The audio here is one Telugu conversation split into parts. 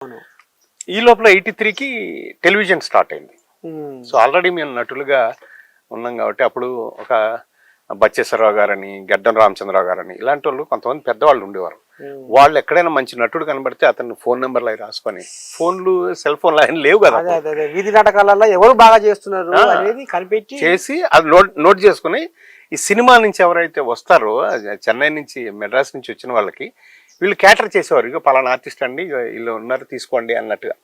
అవును. ఈ లోపల 83కి టెలివిజన్ స్టార్ట్ అయింది. సో ఆల్రెడీ మేము నటులుగా ఉన్నాం కాబట్టి అప్పుడు ఒక బచ్చేశ్వరరావు గారని, గడ్డం రామచంద్రరావు గారని ఇలాంటి వాళ్ళు కొంతమంది పెద్దవాళ్ళు ఉండేవారు. వాళ్ళు ఎక్కడైనా మంచి నటుడు కనబడితే అతను ఫోన్ నెంబర్లు అవి రాసుకొని, ఫోన్లు సెల్ ఫోన్లు ఆయన లేవు కదా, వీధి నాటకాలలో ఎవరు బాగా చేస్తున్నారు అనేది కనిపెట్టి చేసి అది నోట్ చేసుకుని ఈ సినిమా నుంచి ఎవరైతే వస్తారో చెన్నై నుంచి మెడ్రాస్ నుంచి వచ్చిన వాళ్ళకి వీళ్ళు క్యాటర్ చేసేవారు. ఇక పలానా ఆర్టిస్ట్ అండి వీళ్ళు ఉన్నారు తీసుకోండి అన్నట్టుగా.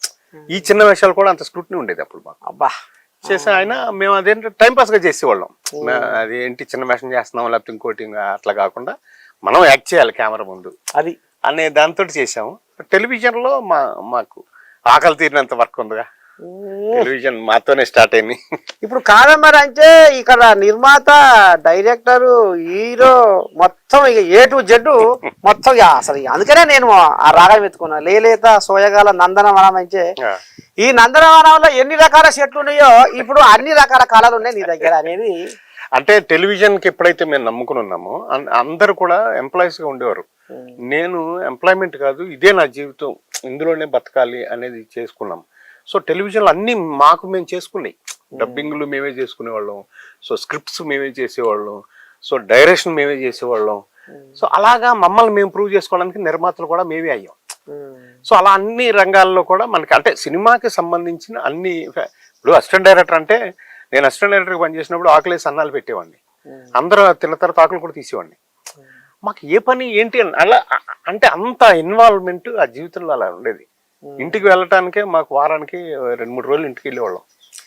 ఈ చిన్న వేషాలు కూడా అంత స్క్రూటినీ ఉండేది అప్పుడు మాకు. అబ్బా చేసే ఆయన మేము అదేంటి టైంపాస్ గా చేసేవాళ్ళం. అది ఏంటి చిన్న వేషం చేస్తున్నాం లేకపోతే ఇంకోటి అట్లా కాకుండా మనం యాక్ట్ చేయాలి కెమెరా ముందు అది అనే దాంతో చేసాము. టెలివిజన్ లో మాకు ఆకలి తీరినంత వర్క్ ఉందిగా, టెలివిజన్ మాతోనే స్టార్ట్ అయింది. ఇప్పుడు కాదమ్మర్ అంటే ఇక్కడ నిర్మాత, డైరెక్టర్, హీరో మొత్తం ఇక ఏ టు జెడ్ మొత్తం అసలు అందుకనే నేను ఆ రాగం ఎత్తుకున్నా. లేలేత సోయగాల నందనవనం అంటే ఈ నందనవనంలో ఎన్ని రకాల చెట్లు ఉన్నాయో ఇప్పుడు అన్ని రకాల కళలు ఉన్నాయి నీ దగ్గర అనేది. అంటే టెలివిజన్ కి ఎప్పుడైతే మేము నమ్ముకుని ఉన్నామో అందరు కూడా ఎంప్లాయీస్ గా ఉండేవారు. నేను ఎంప్లాయ్మెంట్ కాదు, ఇదే నా జీవితం, ఇందులోనే బతకాలి అనేది చేసుకున్నాం. సో టెలివిజన్లో అన్ని మాకు మేము చేసుకున్నాయి. డబ్బింగ్లు మేమే చేసుకునేవాళ్ళం, సో స్క్రిప్ట్స్ మేమే చేసేవాళ్ళం, సో డైరెక్షన్ మేమే చేసేవాళ్ళం. సో అలాగా మమ్మల్ని మేము ప్రూవ్ చేసుకోవడానికి నిర్మాతలు కూడా మేమే అయ్యాం. సో అలా అన్ని రంగాల్లో కూడా మనకి అంటే సినిమాకి సంబంధించిన అన్ని. ఇప్పుడు అసిస్టెంట్ డైరెక్టర్ అంటే నేను అసిస్టెంట్ డైరెక్టర్గా పనిచేసినప్పుడు ఆకులేసి అన్నాలు పెట్టేవాడిని, అందరూ తిన్న తర్వాత ఆకులు కూడా తీసేవాడిని. మాకు ఏ పని ఏంటి అలా అంటే అంత ఇన్వాల్వ్మెంట్ ఆ జీవితంలో అలా ఉండేది. ఇంటికి వెళ్ళటానికే మాకు వారానికి 2-3 రోజులు ఇంటికి వెళ్ళేవాళ్ళం.